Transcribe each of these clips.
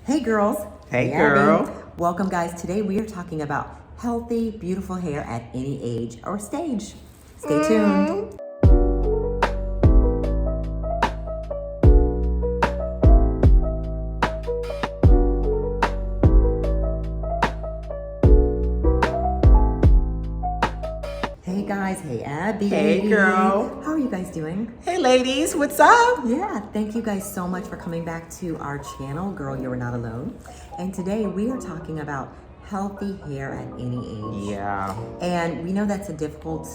Hey girls. Hey Abby. girl. Welcome guys. Today we are talking about healthy, beautiful hair at any age or stage. Stay tuned. Hey guys. Hey Abby. Hey girl. How are you guys doing? Hey ladies, what's up? Yeah, thank you guys so much for coming back to our channel, Girl, You're Not Alone. And today we are talking about healthy hair at any age. Yeah. And we know that's a difficult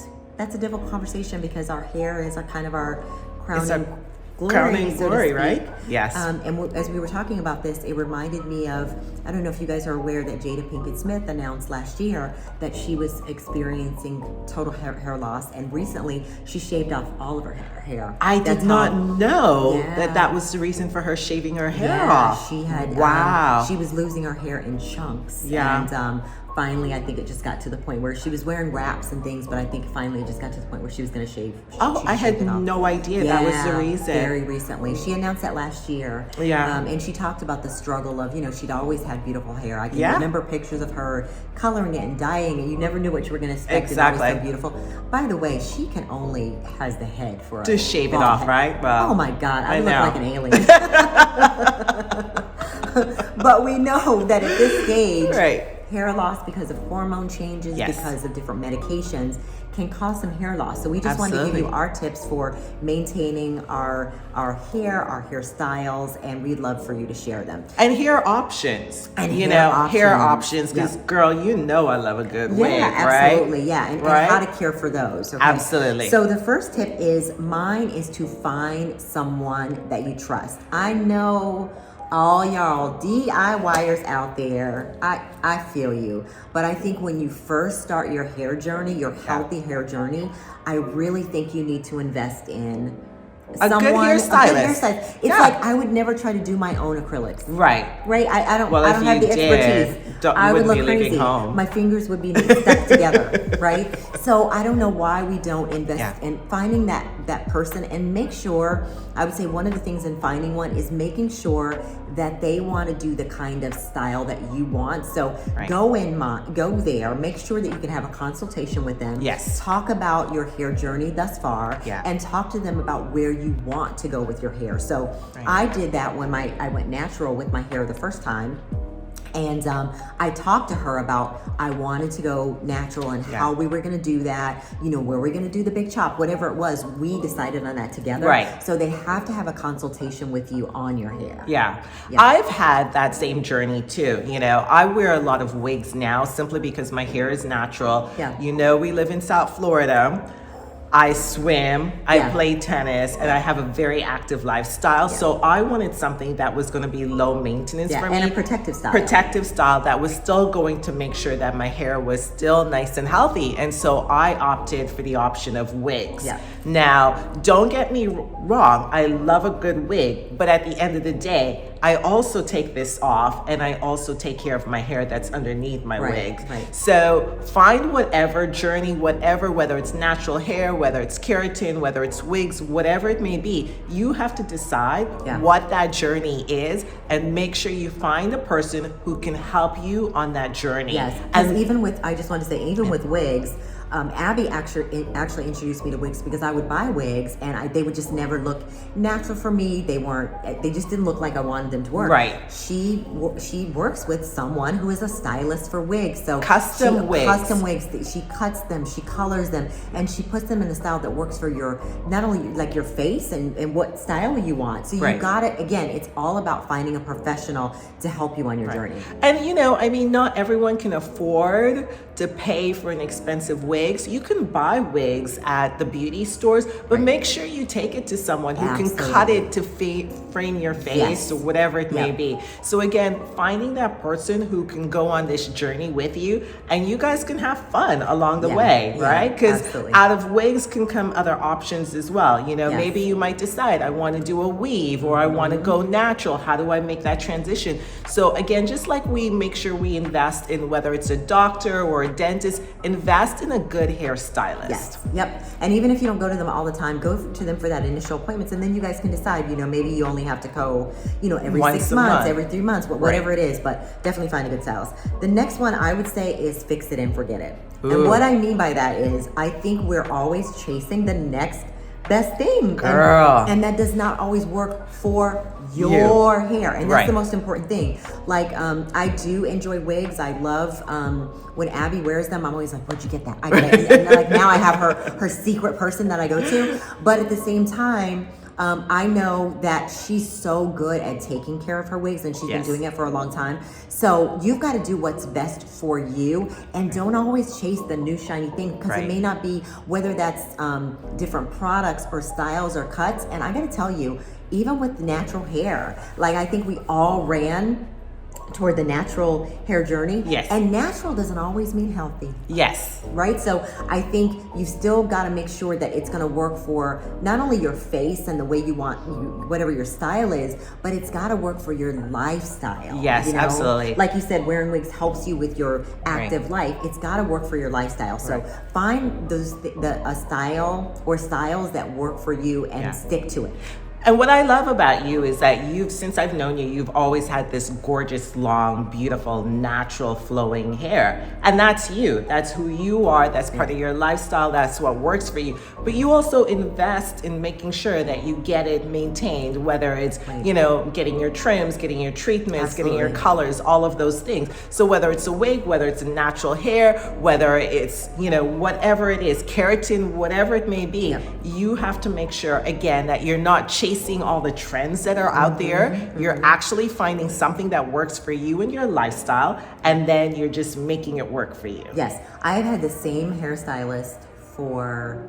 conversation because our hair is our crowning Glory, right? Yes. As we were talking about this, it reminded me of, I don't know if you guys are aware that Jada Pinkett Smith announced last year that she was experiencing total hair loss, and recently she shaved off all of her hair. I did not know that was the reason for her shaving her hair off. She had, wow. She was losing her hair in chunks. Yeah. And finally, I think it just got to the point where she was wearing wraps and things, but I think finally it just got to the point where she was going to shave. Oh, I had no idea that was the reason. Very recently. She announced that last year. Yeah. And she talked about the struggle of, she'd always had beautiful hair. I can remember pictures of her coloring it and dyeing it. You never knew what you were going to expect. Exactly. It was so beautiful. By the way, she can only has the head for to shave it off, head. Right? Well, oh my God, I look like an alien. But we know that at this stage, hair loss because of hormone changes, because of different medications, can cause some hair loss. So we just wanted to give you our tips for maintaining our hair, our hairstyles, and we'd love for you to share them. And hair options. And hair options. Because girl, I love a good wig, absolutely, right? And how to care for those. Okay? Absolutely. So the first tip is to find someone that you trust. I know all y'all DIYers out there, I feel you. But I think when you first start your hair journey, your healthy hair journey, I really think you need to invest in a good hairstylist. It's like I would never try to do my own acrylics. Right. I don't have the expertise. I would look crazy. My fingers would be stuck together, right? So I don't know why we don't invest in finding that person, and make sure, I would say one of the things in finding one is making sure that they want to do the kind of style that you want. So go there, make sure that you can have a consultation with them. Yes. Talk about your hair journey thus far, and talk to them about where you want to go with your hair. So I did that when I went natural with my hair the first time. And I talked to her about I wanted to go natural and how we were going to do that, where we're going to do the big chop, whatever it was. We decided on that together. Right. So they have to have a consultation with you on your hair. Yeah. I've had that same journey too. I wear a lot of wigs now simply because my hair is natural. Yeah. We live in South Florida. I swim, I play tennis, and I have a very active lifestyle. So I wanted something that was going to be low maintenance for me. And a protective style. Protective style that was still going to make sure that my hair was still nice and healthy. And so I opted for the option of wigs. Yeah. Now, don't get me wrong, I love a good wig, but at the end of the day, I also take this off, and I also take care of my hair that's underneath my wig. Right. So find whatever journey, whether it's natural hair, whether it's keratin, whether it's wigs, whatever it may be, you have to decide what that journey is, and make sure you find a person who can help you on that journey. Yes, and even with wigs, Abby actually introduced me to wigs because I would buy wigs and they would just never look natural for me. They just didn't look like I wanted them to work. Right. She works with someone who is a stylist for wigs. So custom wigs. She cuts them, she colors them, and she puts them in a style that works for not only like your face and what style you want. So you got it. Again, it's all about finding a professional to help you on your journey. And not everyone can afford to pay for an expensive wig. You can buy wigs at the beauty stores, but make sure you take it to someone who can cut it to frame your face or whatever it may be. So again, finding that person who can go on this journey with you, and you guys can have fun along the way, right? Because out of wigs can come other options as well. Maybe you might decide, I want to do a weave, or I want to go natural. How do I make that transition? So again, just like we make sure we invest in whether it's a doctor or a dentist, invest in a good hairstylist. Yes. Yep. And even if you don't go to them all the time, go to them for that initial appointments, and then you guys can decide, maybe you only have to go, every 6 months, every 3 months, whatever it is, but definitely find a good stylist. The next one I would say is fix it and forget it. Ooh. And what I mean by that is I think we're always chasing the next best thing. Girl. And that does not always work for your hair, and that's the most important thing. Like I do enjoy wigs. I love when Abby wears them. I'm always like, where'd you get that? I get it. And like now I have her secret person that I go to, but at the same time I know that she's so good at taking care of her wigs, and she's been doing it for a long time. So you've got to do what's best for you, and don't always chase the new shiny thing, because it may not be, whether that's different products or styles or cuts. And I got to tell you, even with natural hair, like I think we all ran toward the natural hair journey. Yes. And natural doesn't always mean healthy. Yes. Right? So I think you still got to make sure that it's going to work for not only your face and the way you want, whatever your style is, but it's got to work for your lifestyle. Yes, absolutely. Like you said, wearing wigs helps you with your active life. It's got to work for your lifestyle. So find a style or styles that work for you and stick to it. And what I love about you is that since I've known you, you've always had this gorgeous, long, beautiful, natural flowing hair. And that's you. That's who you are. That's part of your lifestyle. That's what works for you. But you also invest in making sure that you get it maintained, whether it's, getting your trims, getting your treatments, getting your colors, all of those things. So whether it's a wig, whether it's a natural hair, whether it's, whatever it is, keratin, whatever it may be, you have to make sure, again, that you're not chasing all the trends that are out there. You're actually finding something that works for you and your lifestyle, and then you're just making it work for you. Yes, I've had the same hairstylist for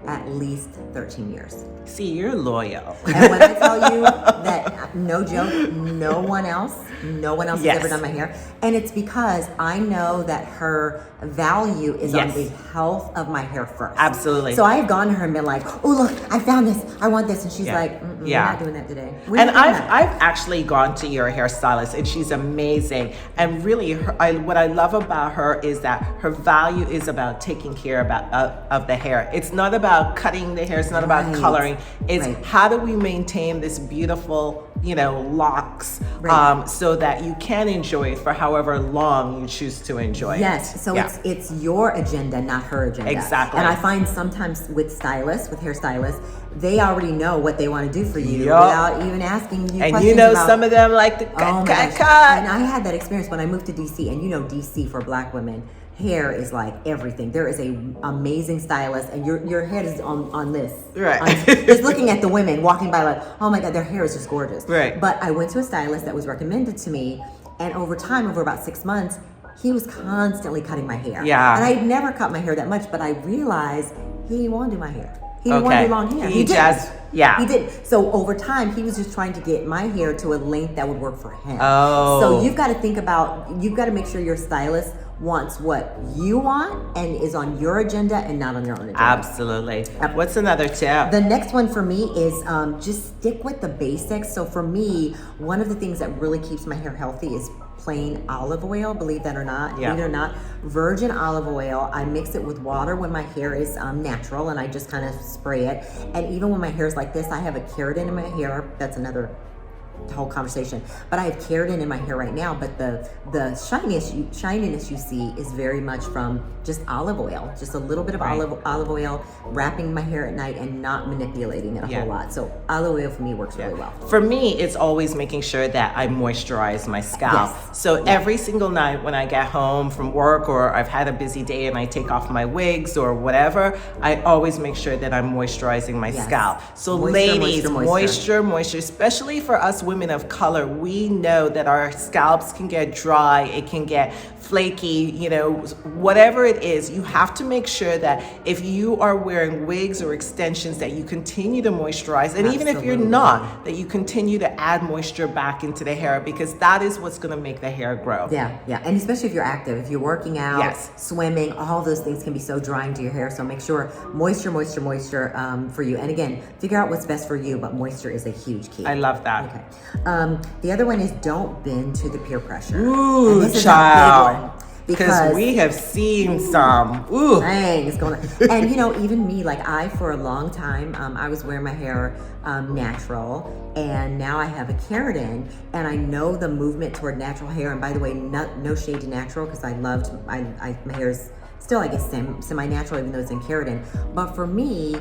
at least 13 years. See, you're loyal. And when I tell you that, no joke, no one else has ever done my hair. And it's because I know that her value is on the health of my hair first. Absolutely. So I have gone to her and been like, oh, look, I found this. I want this. And she's like, we're not doing that today. And I've actually gone to your hairstylist, and she's amazing. And really, what I love about her is that her value is about taking care of the hair. It's not about cutting the hair. It's not about coloring. It's how do we maintain this beautiful, locks, so that you can enjoy it for however long you choose to enjoy it. Yes. So it's your agenda, not her agenda. Exactly. And I find sometimes with hairstylists, they already know what they want to do for you without even asking you questions. And some of them like to cut. And I had that experience when I moved to DC, and DC for Black women, hair is like everything. There is a amazing stylist, and your head is on this. Right. Just looking at the women walking by, like, oh my God, their hair is just gorgeous. Right. But I went to a stylist that was recommended to me, and over about 6 months, he was constantly cutting my hair. Yeah. And I had never cut my hair that much, but I realized he didn't want to do my hair. He didn't want to do long hair. He did. So over time, he was just trying to get my hair to a length that would work for him. Oh. So you've got to make sure your stylist wants what you want and is on your agenda and not on your own agenda. Absolutely. What's another tip? The next one for me is just stick with the basics. So for me, one of the things that really keeps my hair healthy is plain olive oil, believe that or not. Believe it or not, virgin olive oil. I mix it with water when my hair is natural, and I just kind of spray it. And even when my hair is like this, I have a keratin in my hair. That's another whole conversation. But I have keratin in my hair right now, but the shininess you see is very much from just olive oil, just a little bit of olive oil, wrapping my hair at night and not manipulating it a whole lot. So olive oil for me works really well. For me, it's always making sure that I moisturize my scalp. Yes. So every single night when I get home from work, or I've had a busy day and I take off my wigs or whatever, I always make sure that I'm moisturizing my scalp. So ladies, moisture, especially for us women of color, we know that our scalps can get dry, it can get flaky, whatever it is. You have to make sure that if you are wearing wigs or extensions, that you continue to moisturize, and even if you're not, that you continue to add moisture back into the hair, because that is what's going to make the hair grow. Yeah, and especially if you're active, if you're working out, swimming, all those things can be so drying to your hair. So make sure moisture for you. And again, figure out what's best for you, but moisture is a huge key. I love that. Okay. The other one is don't bend to the peer pressure. Ooh, and this child. is a big one. Because we have seen some. Ooh. Dang, it's going on. And you know, even me, like for a long time, I was wearing my hair natural, and now I have a keratin, and I know the movement toward natural hair. And by the way, no shade to natural, because my hair's still, I guess, semi-natural, even though it's in keratin. But for me,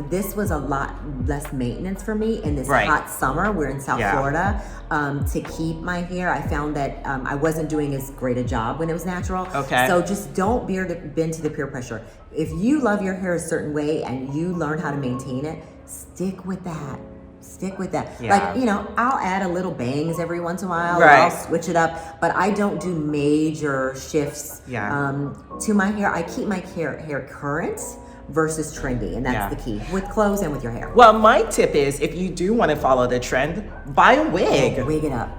this was a lot less maintenance for me in this hot summer. We're in South Florida. To keep my hair, I found that I wasn't doing as great a job when it was natural. Okay. So just don't bend to the peer pressure. If you love your hair a certain way and you learn how to maintain it, stick with that. Yeah. Like, you know, I'll add a little bangs every once in a while, or I'll switch it up, but I don't do major shifts to my hair. I keep my hair current versus trendy, and that's the key with clothes and with your hair. Well, my tip is, if you do want to follow the trend, buy a wig. Wig it up.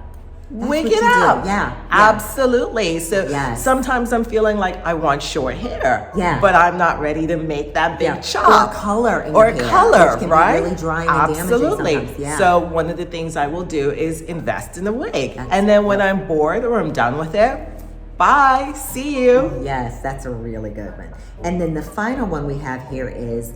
Wig it up. Yeah. Absolutely. So sometimes I'm feeling like I want short hair, but I'm not ready to make that big chop. Or color in your hair, color, which can right? be really drying and Absolutely. damaging sometimes. Yeah. So one of the things I will do is invest in a wig. And then when I'm bored or I'm done with it, bye, see you. Yes, that's a really good one. And then the final one we have here is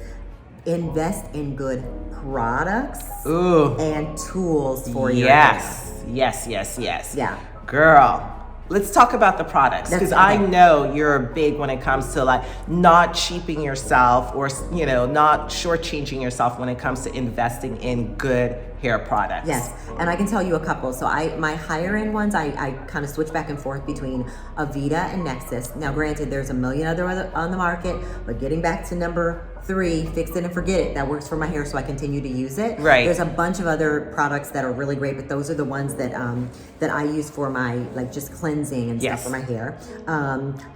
invest in good products and tools for your hair. Yes. Yeah. Girl, let's talk about the products, because I know you're big when it comes to like not cheaping yourself, or, you know, not shortchanging yourself when it comes to investing in good hair products. Yes, and I can tell you a couple. So my higher end ones, I kind of switch back and forth between Aveda and Nexus. Now granted, there's a million other on the market, but getting back to number 3, fix it and forget it, that works for my hair, so I continue to use it. Right. There's a bunch of other products that are really great, but those are the ones that that I use for my, like, just cleansing and stuff for my hair.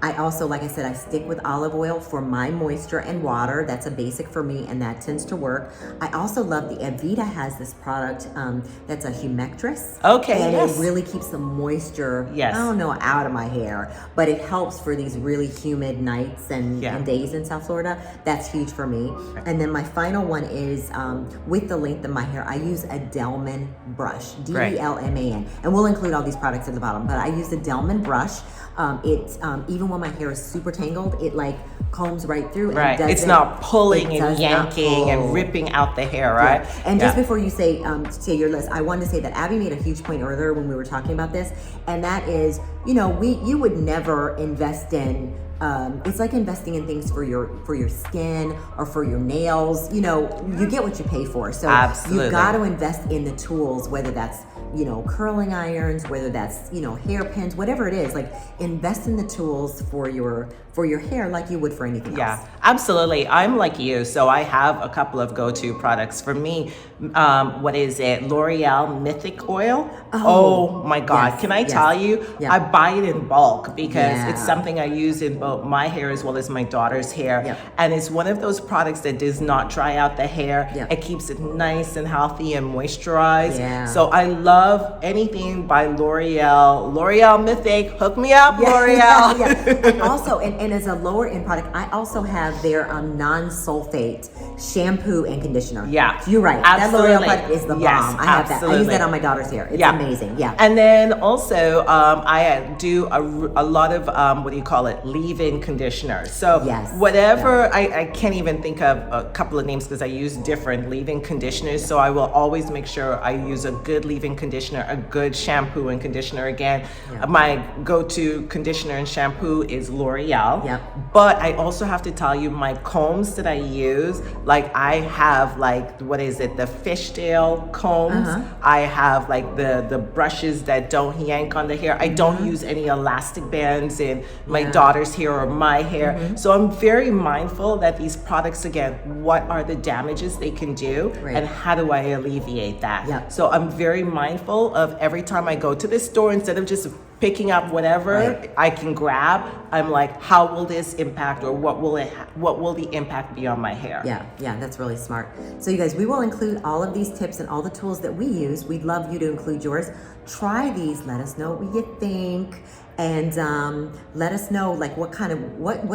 I also, like I said, I stick with olive oil for my moisture and water. That's a basic for me, and that tends to work. I also love the Aveda has this product that's a humectress. Okay. And it really keeps the moisture, I don't know, out of my hair, but it helps for these really humid nights and days in South Florida. That's huge for me. And then my final one is with the length of my hair, I use a Delman brush, Delman, and we'll include all these products at the bottom, but I use the Delman brush. It's even when my hair is super tangled, it like combs right through. And It's not pulling and yanking and ripping out the hair, right? Yeah. And just before you say your list, I wanted to say that Abby made a huge point earlier when we were talking about this, and that is, you know, you would never invest in. It's like investing in things for your skin or for your nails. You know, you get what you pay for. So you've got to invest in the tools, whether that's, you know, curling irons, whether that's, you know, hairpins, whatever it is. Like, invest in the tools for your hair like you would for anything else. Yeah, absolutely. I'm like you, so I have a couple of go-to products. For me, what is it? L'Oreal Mythic Oil. Oh my God. Yes, Can I tell you? I buy it in bulk because it's something I use in both my hair as well as my daughter's hair. And it's one of those products that does not dry out the hair. It keeps it nice and healthy and moisturized. So I love anything by L'Oreal. L'Oreal Mythic, hook me up, L'Oreal. And also, and as a lower end product, I also have their non-sulfate shampoo and conditioner. Yeah, you're right. Absolutely. That L'Oreal product is the bomb. I have that. I use that on my daughter's hair. It's amazing. Yeah. And then also, I do a lot of what do you call it? Leave-in conditioners. So whatever, I can't even think of a couple of names because I use different leave-in conditioners. So I will always make sure I use a good leave-in conditioner, a good shampoo and conditioner. Again, my go-to conditioner and shampoo is L'Oreal. But I also have to tell you, my combs that I use, like I have like, what is it? The fishtail combs. I have like the brushes that don't yank on the hair. I don't use any elastic bands in my daughter's hair or my hair. So I'm very mindful that these products, again, what are the damages they can do and how do I alleviate that? So I'm very mindful of every time I go to the store, instead of just picking up whatever I can grab, I'm like, how will this impact, or what will the impact be on my hair? Yeah, that's really smart. So you guys, we will include all of these tips and all the tools that we use. We'd love you to include yours. Try these, let us know what you think, and let us know like what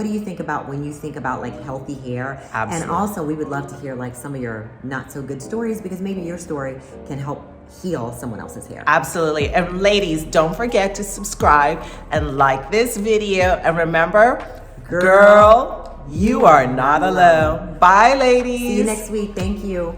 do you think about when you think about like healthy hair. And also we would love to hear like some of your not so good stories, because maybe your story can help heal someone else's hair. Absolutely. And ladies, don't forget to subscribe and like this video. And remember, girl, you are not alone. Bye, ladies. See you next week. Thank you.